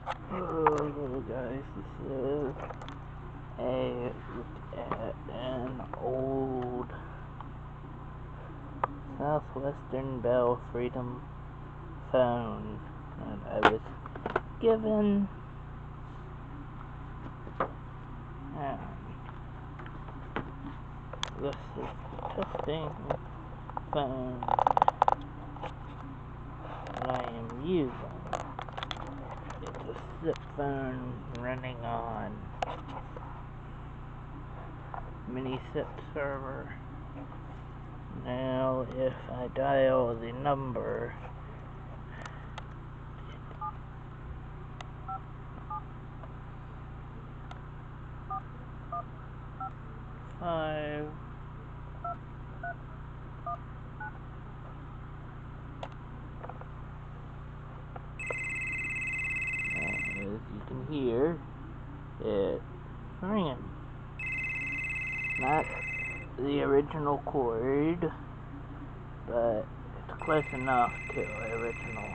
Hello guys, this is a look at an old Southwestern Bell Freedom phone that I was given. And this is testing phone that I am using. It's a SIP phone running on mini SIP server. Now if I dial the number, five, as you can hear, it's ringing. Not the original chord, but it's close enough to the original.